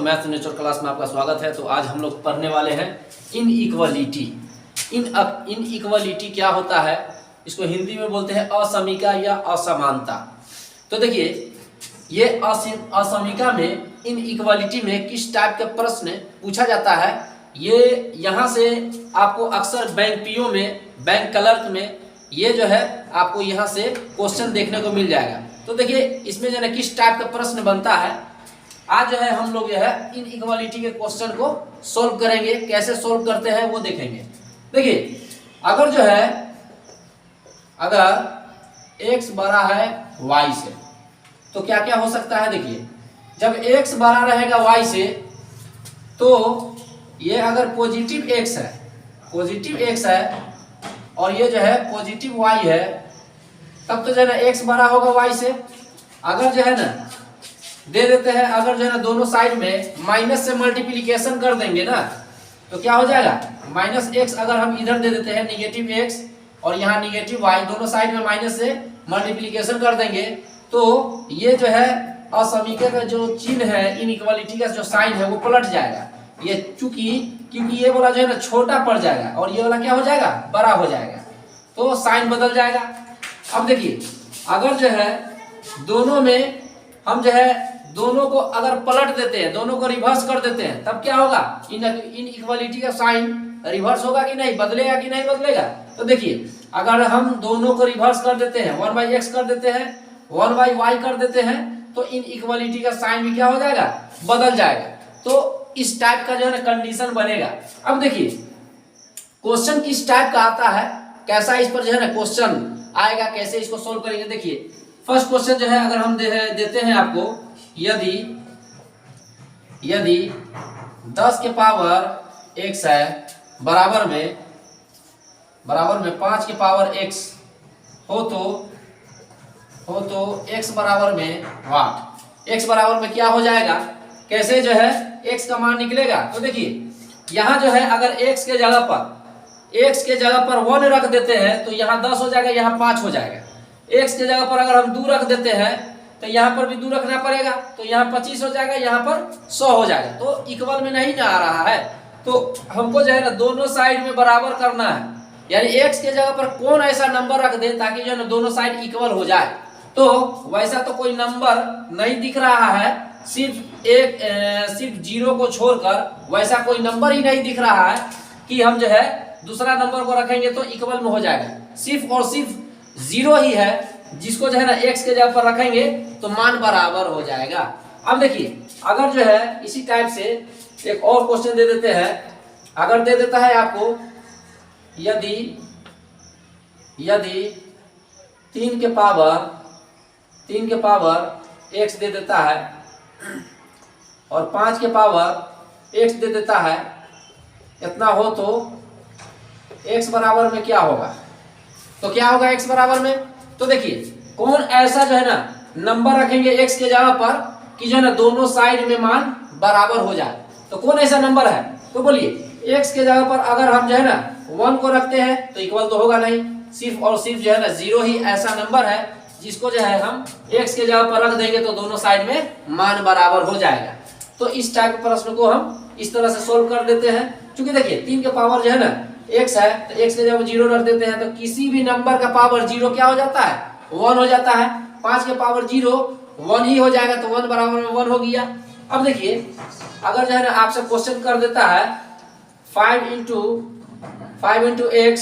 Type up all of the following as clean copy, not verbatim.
Math nature class में आपका स्वागत है। तो आज हम लोग पढ़ने वाले हैं इनइक्वालिटी। इनइक्वालिटी क्या होता है, इसको हिंदी में बोलते हैं असमीका या असमानता। तो देखिए, ये असमीका में, इनइक्वालिटी में किस टाइप के प्रश्न पूछा जाता है, ये यहाँ से आपको अक्सर बैंक पीओ में, बैंक क्लर्क में ये जो है आपको यहाँ से क्वेश्चन देखने को मिल जाएगा। तो देखिए, इसमें जो है किस टाइप का प्रश्न बनता है, आज जो है हम लोग जो है इनइक्वालिटी के क्वेश्चन को सोल्व करेंगे। कैसे सोल्व करते हैं वो देखेंगे। देखिए, अगर जो है अगर x बड़ा है y से, तो क्या क्या हो सकता है। देखिए, जब x बड़ा रहेगा y से, तो ये अगर पॉजिटिव x है और ये जो है पॉजिटिव y है, तब तो जो है ना x बड़ा होगा y से। अगर जो है ना दे देते हैं, अगर जो है ना दोनों साइड में माइनस से मल्टीप्लिकेशन कर देंगे ना, तो क्या हो जाएगा, माइनस x अगर हम इधर दे देते हैं निगेटिव x और यहाँ निगेटिव y, दोनों साइड में माइनस से मल्टीप्लिकेशन कर देंगे, तो ये जो है असमीका का जो चिन्ह है, इनइक्वालिटी का जो साइन है वो पलट जाएगा। ये क्योंकि ये वाला जो है ना छोटा पड़ जाएगा और ये वाला क्या हो जाएगा, बड़ा हो जाएगा, तो साइन बदल जाएगा। अब देखिए, अगर जो है दोनों में हम जो है दोनों को अगर पलट देते हैं, दोनों को रिवर्स कर देते हैं, तब क्या होगा, इनइक्वालिटी का साइन रिवर्स होगा कि नहीं, बदलेगा कि नहीं बदलेगा। तो देखिए, अगर हम दोनों को रिवर्स कर देते हैं, 1/x कर देते हैं, 1/y कर देते हैं, तो इनइक्वालिटी का साइन भी क्या हो जाएगा, बदल जाएगा। तो इस टाइप का जो है ना कंडीशन बनेगा। अब देखिए, क्वेश्चन किस टाइप का आता है, कैसा इस पर जो है ना क्वेश्चन आएगा, कैसे इसको सोल्व करेंगे। देखिए, फर्स्ट क्वेश्चन जो है अगर हम देते हैं आपको, यदि 10 के पावर x है बराबर में 5 के पावर x हो तो x बराबर में वाट, x बराबर में क्या हो जाएगा, कैसे जो है x का मान निकलेगा। तो देखिए, यहाँ जो है अगर x के जगह पर 1 रख देते हैं, तो यहाँ 10 हो जाएगा, यहाँ 5 हो जाएगा। x के जगह पर अगर हम 2 रख देते हैं, तो यहाँ पर भी 2 रखना पड़ेगा, तो यहाँ 25 हो जाएगा, यहाँ पर 100 हो जाएगा। तो इक्वल में नहीं जा रहा है, तो हमको जो है ना दोनों साइड में बराबर करना है। यानी x के जगह पर कौन ऐसा नंबर रख दे ताकि जो है ना दोनों साइड इक्वल हो जाए। तो वैसा तो कोई नंबर नहीं दिख रहा है, सिर्फ 0 को छोड़कर वैसा कोई नंबर ही नहीं दिख रहा है कि हम जो है दूसरा नंबर को रखेंगे तो इक्वल में हो जाएगा। सिर्फ और सिर्फ 0 ही है, जिसको जो है ना x के जगह पर रखेंगे तो मान बराबर हो जाएगा। अब देखिए, अगर जो है इसी टाइप से एक और क्वेश्चन दे देते हैं। अगर दे देता है आपको, यदि 3 के पावर x दे देता है और 5 के पावर x दे देता है, इतना हो तो x बराबर में क्या होगा, तो क्या होगा x बराबर में। तो देखिए, कौन ऐसा जो है ना नंबर रखेंगे x के जगह पर कि जो है ना दोनों साइड में मान बराबर हो जाए। तो कौन ऐसा नंबर है, तो बोलिए, x के जगह पर अगर हम जो है ना 1 को रखते हैं तो इक्वल तो होगा नहीं, सिर्फ और सिर्फ जो है ना 0 ही ऐसा नंबर है जिसको जो है हम x के जगह पर रख देंगे तो दोनों साइड में मान बराबर हो जाएगा। तो इस टाइप के प्रश्न को हम इस तरह से सोल्व कर देते हैं। क्योंकि देखिए, 3 के पावर जो है ना x है, तो x के जब 0 रख देते हैं तो किसी भी नंबर का पावर 0 क्या हो जाता है, 1 हो जाता है। 5 के पावर 0 1 ही हो जाएगा, तो 1 बराबर में 1 हो गया। अब देखिए, अगर जो है ना आपसे क्वेश्चन कर देता है 5 इंटू x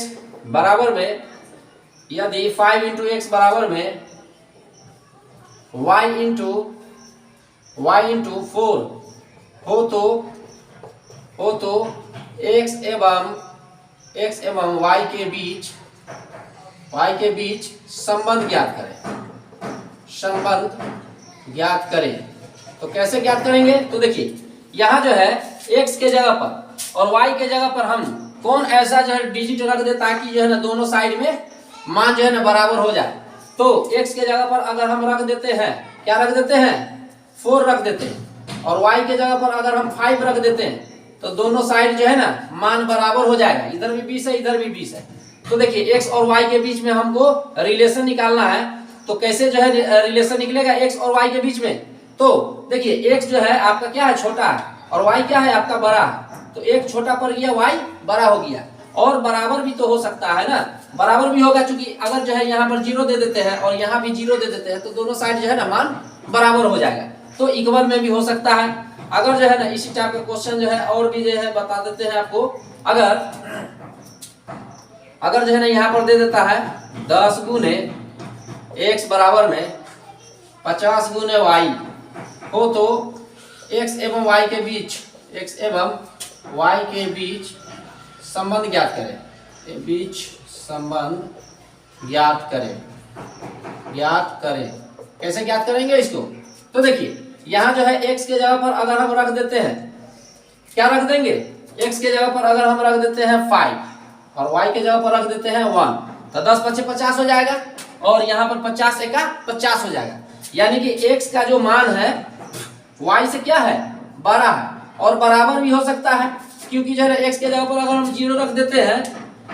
बराबर में, यदि 5 इंटू x बराबर में y इंटू 4 हो तो x एवं y के बीच संबंध ज्ञात करें। तो कैसे ज्ञात करेंगे, तो देखिए, यहाँ जो है x के जगह पर और y के जगह पर हम कौन ऐसा जो है डिजिट रख दे ताकि जो है ना दोनों साइड में मान जो है ना बराबर हो जाए। तो x के जगह पर अगर हम रख देते हैं, क्या रख देते हैं, 4 रख देते हैं, और y के जगह पर अगर हम 5 रख देते हैं, तो दोनों साइड जो है ना मान बराबर हो जाएगा। इधर भी 20 है, इधर भी 20 है। तो देखिए, x और y के बीच में हमको रिलेशन निकालना है। तो कैसे जो है रिलेशन निकलेगा x और y के बीच में, तो देखिए x जो है आपका क्या है, छोटा है, और y क्या है आपका, बड़ा है। तो x छोटा पड़ गया, y बड़ा हो गया। और बराबर भी तो हो सकता है ना, बराबर भी होगा, क्योंकि अगर जो है यहाँ पर 0 दे देते हैं और यहाँ भी 0 दे देते हैं तो दोनों साइड जो है ना मान बराबर हो जाएगा। तो इक्वल में भी हो सकता है। अगर जो है ना इसी टाइप का क्वेश्चन जो है और भी जो है बता देते हैं आपको। अगर जो है ना यहाँ पर दे देता है 10 गुने x बराबर में 50 गुने y हो, तो x एवं y के बीच, x एवं y के बीच संबंध ज्ञात करें, बीच संबंध ज्ञात करें। कैसे ज्ञात करेंगे इसको? तो देखिए यहाँ जो है x के जगह पर अगर हम रख देते हैं, क्या रख देंगे, x के जगह पर अगर हम रख देते हैं 5 और y के जगह पर रख देते हैं 1, तो 10 पचे 50 हो जाएगा, और यहाँ पर 50 एका 50 हो जाएगा। यानी कि x का जो मान है y से क्या है, बड़ा है, और बराबर भी हो सकता है, क्योंकि जो है x के जगह पर अगर हम 0 रख देते हैं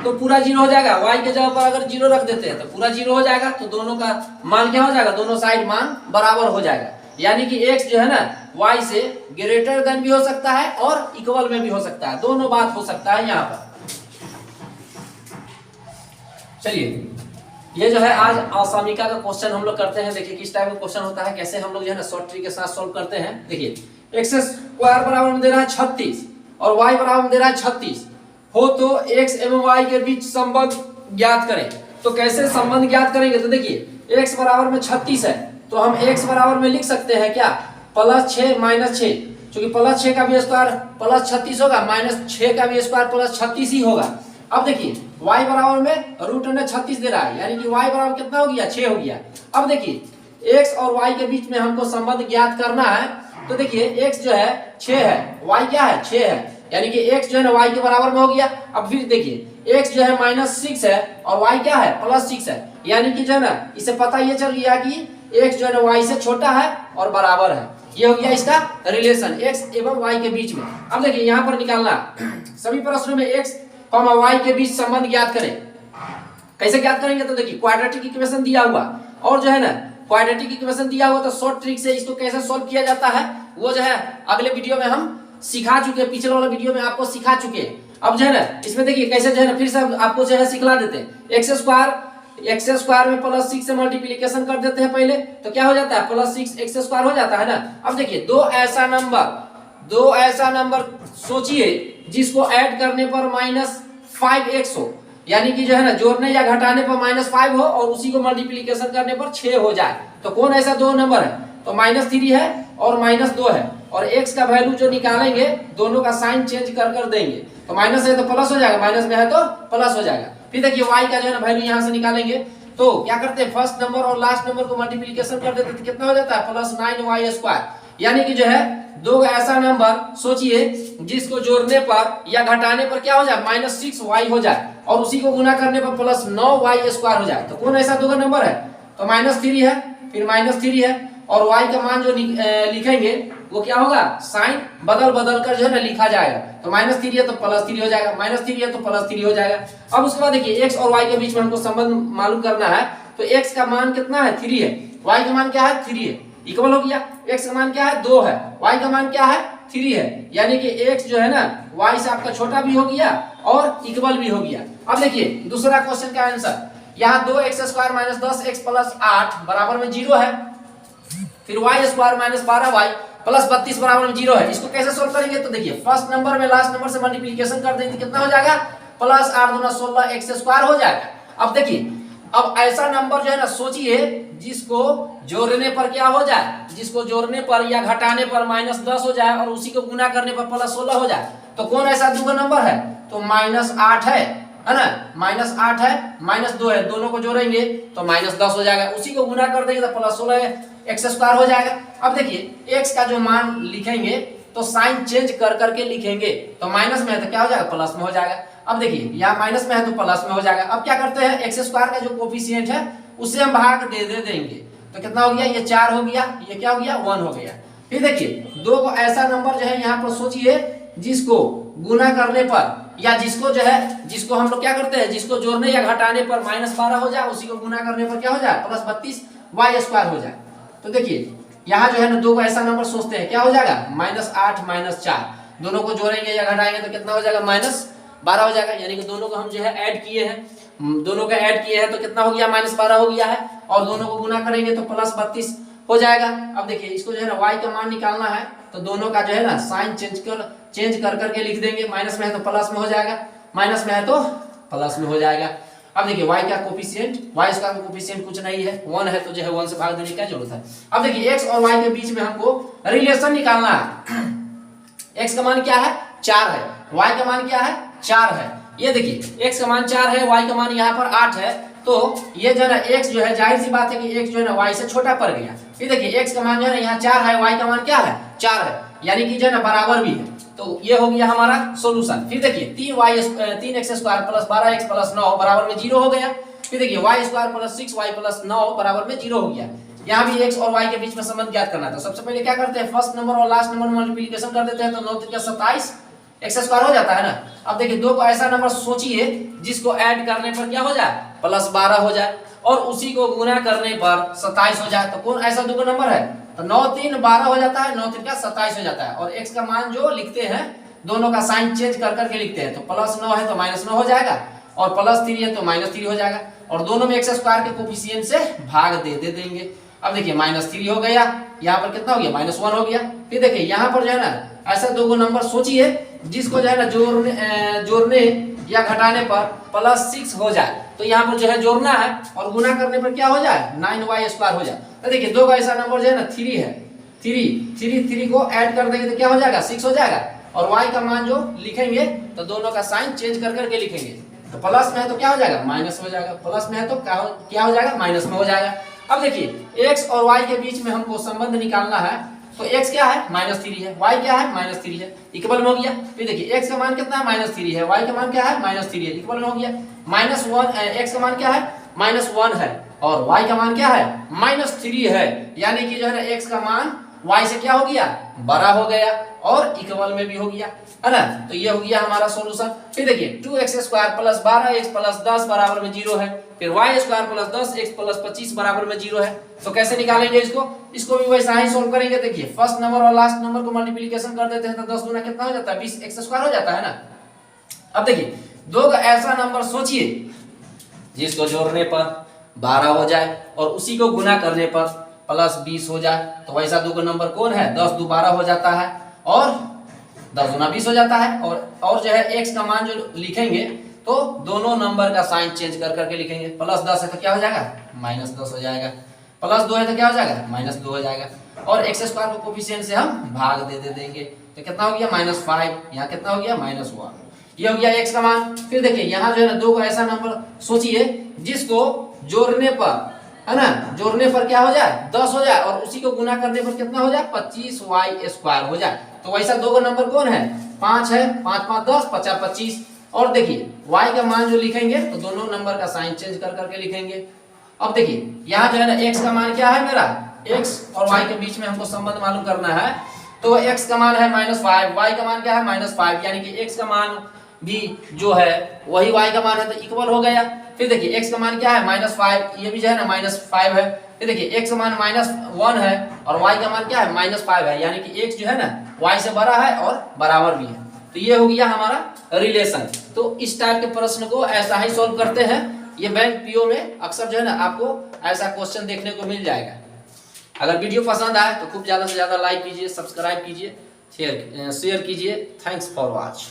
तो पूरा 0 हो जाएगा, y के जगह पर अगर 0 रख देते हैं तो पूरा 0 हो जाएगा। तो दोनों का मान क्या हो जाएगा, दोनों साइड मान बराबर हो जाएगा। यानी कि x जो है ना y से ग्रेटर देन भी हो सकता है और इक्वल में भी हो सकता है, दोनों बात हो सकता है यहाँ पर। चलिए ये जो है आज असामिका का क्वेश्चन हम लोग करते हैं। देखिए किस टाइप का क्वेश्चन होता है, कैसे हम लोग जो है ना शॉर्ट ट्रिक के साथ सॉल्व करते हैं। देखिए x स्क्वायर बराबर में दे रहा है 36 और y बराबर में दे रहा है 36 हो, तो x एवं y के बीच संबंध ज्ञात करें। तो कैसे संबंध ज्ञात करेंगे? तो देखिए x बराबर में 36 है, तो हम x बराबर में लिख सकते हैं क्या, +6 -6, क्योंकि +6 का भी स्क्वायर +36 होगा, -6 का भी स्क्वायर +36 ही होगा। अब देखिए y बराबर में √36 दे रहा है, यानी कि y बराबर कितना हो गया, 6 हो गया। अब देखिए x और y के बीच में हमको संबंध ज्ञात करना है। तो देखिए x जो है 6 है, y क्या है, 6 है, यानी कि x जो है ना y के बराबर में हो गया। अब फिर देखिए x जो है -6 है और y क्या है, +6 है, यानी कि जो है ना इससे पता ये चल गया कि x जो है ना y से छोटा है और बराबर है। ये हो गया इसका रिलेशन x एवं y के बीच में। अब देखिए यहाँ पर निकालना सभी प्रश्नों में x y के बीच संबंध ज्ञात करें। कैसे ज्ञात करेंगे? तो देखिए क्वाड्रेटिक इक्वेशन दिया हुआ, और जो है ना क्वाड्रेटिक इक्वेशन दिया हुआ, तो शॉर्ट ट्रिक से इसको कैसे सॉल्व किया जाता है वो जो है अगले वीडियो में हम सिखा चुके हैं, पिछले वाला वीडियो में आपको सिखा चुके हैं। अब जो है ना इसमें देखिए कैसे जो है ना फिर से आपको जो है सिखला देते हैं। x स्क्वायर में +6 से मल्टीप्लिकेशन कर देते हैं पहले, तो क्या हो जाता है, +6 x स्क्वायर हो जाता है ना। अब देखिए दो ऐसा नंबर सोचिए जिसको ऐड करने पर -5x हो, यानी कि जो है ना जोड़ने या घटाने पर -5 हो और उसी को मल्टीप्लिकेशन करने पर 6 हो जाए। तो कौन ऐसा दो नंबर है? तो -3 है और -2 है, और x का वैल्यू जो निकालेंगे दोनों का साइन चेंज कर देंगे। तो माइनस है तो प्लस हो जाएगा, माइनस में है तो प्लस हो जाएगा। फिर देखिए y का जो है ना वैल्यू यहाँ से निकालेंगे, तो क्या करते हैं, फर्स्ट नंबर और लास्ट नंबर को मल्टीप्लिकेशन कर देते हैं, तो कितना हो जाता है, +9y²। यानी कि जो है दो ऐसा नंबर सोचिए जिसको जोड़ने पर या घटाने पर क्या हो जाए, -6y हो जाए, और उसी को गुना करने पर +9y² हो जाए। तो कौन ऐसा दो नंबर है? तो -3 है, फिर -3 है, और y का मान जो लिखेंगे वो क्या होगा, साइन बदल कर जो है ना लिखा जाएगा। तो -3 है तो +3 हो जाएगा, -3 है तो +3 हो जाएगा। अब उसके बाद देखिए x और y के बीच में हमको संबंध मालूम करना है। तो x का मान कितना है, 3 है, y का मान क्या है, 3 है, इक्वल हो गया। x का मान क्या है, 2 है, y का मान क्या है, 3 है, यानी कि x जो है ना y से आपका छोटा भी हो गया और इक्वल भी हो गया। अब देखिए दूसरा क्वेश्चन का आंसर, यहाँ 2x² - 10x + 8 बराबर में 0 है, फिर y² - 12y + 32 बराबर में 0 है। इसको कैसे सोल्व करेंगे? तो देखिए फर्स्ट नंबर में लास्ट नंबर से मल्टीप्लिकेशन कर देंगे, कितना हो जाएगा, +8 × 16 x² हो जाएगा। अब देखिए अब ऐसा नंबर जो है ना सोचिए जिसको जोड़ने पर क्या हो जाए, जिसको जोड़ने पर या घटाने पर -10 हो जाए और उसी को गुना करने पर +16 हो जाए। तो कौन ऐसा दूसरा नंबर है? तो -8 है ना, -8 है, -2 है, दोनों को जोड़ेंगे तो -10 हो जाएगा, उसी को गुना कर देंगे तो +16 x² हो जाएगा। अब देखिए x का जो मान लिखेंगे तो साइन चेंज करके लिखेंगे, तो माइनस में है तो क्या हो जाएगा, प्लस में हो जाएगा। अब देखिए यहाँ माइनस में है तो प्लस में हो जाएगा। अब क्या करते हैं, x² का जो कोफिशिएंट है उसे हम भाग दे देंगे, तो कितना हो गया, ये 4 हो गया, ये क्या हो गया, 1 हो गया। फिर देखिए दो को ऐसा नंबर जो है यहाँ पर सोचिए जिसको गुना करने पर या जिसको जो है जिसको हम लोग क्या करते हैं, जिसको जोड़ने या घटाने पर -12 हो जाए, उसी को गुना करने पर क्या हो जाए, +32y² हो जाए। तो देखिए यहाँ जो है ना दो को ऐसा नंबर सोचते हैं, क्या हो जाएगा -8 -4, दोनों को जोड़ेंगे या घटाएंगे तो कितना हो जाएगा -12 हो जाएगा। यानी कि दोनों को हम जो है ऐड किए हैं, दोनों का ऐड किए हैं तो कितना हो गया -12 हो गया है, और दोनों को गुना करेंगे तो +32 हो जाएगा। अब देखिए इसको जो है ना y का मान निकालना है तो दोनों का जो है ना साइन चेंज कर करके लिख देंगे, माइनस में है तो प्लस में हो जाएगा, माइनस में है तो प्लस में हो जाएगा। अब देखिए y का कोफिशिएंट, y का कोफिशिएंट कुछ नहीं है, 1 है तो जो है 1 से भाग देने की क्या जरूरत है। अब देखिए x और y के बीच में हमको रिलेशन निकालना है। x का मान क्या है 4 है, y का मान क्या है 4 है। ये देखिए x का मान 4 है, y का मान यहाँ पर 8 है, तो ये जो है ना x जो है जाहिर सी बात है कि x जो है ना y से छोटा पड़ गया। फिर देखिए x का मान जो है ना यहाँ 4 है, y का मान क्या है 4 है, यानी कि जो है ना बराबर भी है, तो ये हो गया हमारा सॉल्यूशन। फिर देखिए 3x² + 12x + 9 बराबर में 0 हो गया। फिर देखिए y² + 6y + 9 बराबर में 0 हो गया। यहाँ भी x और y के बीच में संबंध ज्ञात करना है, तो सबसे पहले क्या करते हैं फर्स्ट नंबर और लास्ट नंबर मल्टीप्लिकेशन कर देते हैं, तो 9 × 27 x² हो जाता है ना। अब देखिए दो को ऐसा नंबर सोचिए जिसको ऐड करने पर क्या हो जाए +12 हो जाए, और उसी को गुना करने पर 27 हो जाए, तो कौन ऐसा दो नंबर है, तो 9 3 12 हो जाता है, 9 3 27 हो जाता है। और x का मान जो लिखते हैं दोनों का साइन चेंज कर करके लिखते हैं, तो +9 है तो -9 हो जाएगा, और +3 है तो -3 हो जाएगा, और दोनों में x² के कोफिशिएंट से भाग दे देंगे। अब देखिए -3 हो गया, यहाँ पर कितना हो गया -1 हो गया। फिर देखिए यहाँ पर जो है ना ऐसा दो नंबर सोचिए जिसको जो है ना जोड़ने या घटाने पर +6 हो जाए, तो यहाँ पर जो है जोड़ना है और गुना करने पर क्या हो जाए 9y² हो जाए। तो देखिए दो का ऐसा नंबर जो है ना 3 है, 3 को ऐड कर देंगे तो क्या हो जाएगा 6 हो जाएगा, और y का मान जो लिखेंगे तो दोनों का साइन चेंज कर करके लिखेंगे, तो प्लस में है तो क्या हो जाएगा माइनस हो जाएगा, प्लस में है तो क्या हो जाएगा माइनस में हो जाएगा। अब देखिए x और y के बीच में हमको संबंध निकालना है, तो x क्या है -3 है, y क्या है -3 है, इक्वल में हो गया। फिर देखिए x का मान कितना है -3 है, y का मान क्या है -3 है, इक्वल में हो गया। -1 x का मान क्या है -1 है, और y का मान क्या है -3 है, यानी कि जो है ना x का मान y से क्या हो गया बड़ा हो गया और इक्वल में भी हो गया, है ना। तो ये हो गया हमारा सॉल्यूशन। फिर देखिए 2x² + 12x + 10 बराबर में 0 है, फिर y² + 10x + 25 बराबर में 0 है। तो कैसे निकालेंगे इसको भी वैसा ही सोल्व करेंगे। देखिए फर्स्ट नंबर और लास्ट नंबर को मल्टीप्लिकेशन कर देते हैं तो 10 गुना कितना हो जाता है 20x² हो जाता है ना। अब देखिए दो का ऐसा नंबर सोचिए जिसको जोड़ने पर 12 हो जाए और उसी को गुना करने पर +20 हो जाए, तो वैसा दो का नंबर कौन है 10 × 2 = 12 हो जाता है, और 10 × 20 हो जाता है। और जो है x का मान जो लिखेंगे तो दोनों नंबर का साइन चेंज कर करके लिखेंगे, +10 है तो क्या हो जाएगा -10 हो जाएगा, +2 है तो क्या हो जाएगा -2 हो जाएगा, और x² को कोफिशिएंट से हम भाग दे देंगे, तो कितना हो गया -5, यहाँ कितना हो गया -1, ये हो गया x का मान। फिर देखिए यहाँ जो है ना दो का ऐसा नंबर सोचिए जिसको जोड़ने पर, है ना, जोड़ने पर क्या हो जाए 10 हो जाए, और उसी को गुना करने पर कितना हो जाए 25y² हो जाए। तो वैसा दो का नंबर कौन है 5 है, 5 5 10 50 25। और देखिए y का मान जो लिखेंगे तो दोनों नंबर का साइन चेंज कर करके लिखेंगे। अब देखिए यहाँ जो है ना x का मान क्या है मेरा, x और y के बीच में हमको संबंध मालूम करना है, तो x का मान है -5, y का मान क्या है -5, यानी कि x का मान भी जो है वही y का मान है तो इक्वल हो गया। फिर देखिए x का मान क्या है -5, ये भी जो है ना -5 है। फिर देखिए x का मान -1 है और y का मान क्या है -5 है, यानी कि x जो है ना y से बड़ा है और बराबर भी है। तो ये हो गया हमारा रिलेशन। तो इस टाइप के प्रश्न को ऐसा ही सॉल्व करते हैं। ये बैंक पीओ में अक्सर जो है ना आपको ऐसा क्वेश्चन देखने को मिल जाएगा। अगर वीडियो पसंद आए तो खूब ज़्यादा से ज़्यादा लाइक कीजिए, सब्सक्राइब कीजिए, शेयर कीजिए। Thanks for watch.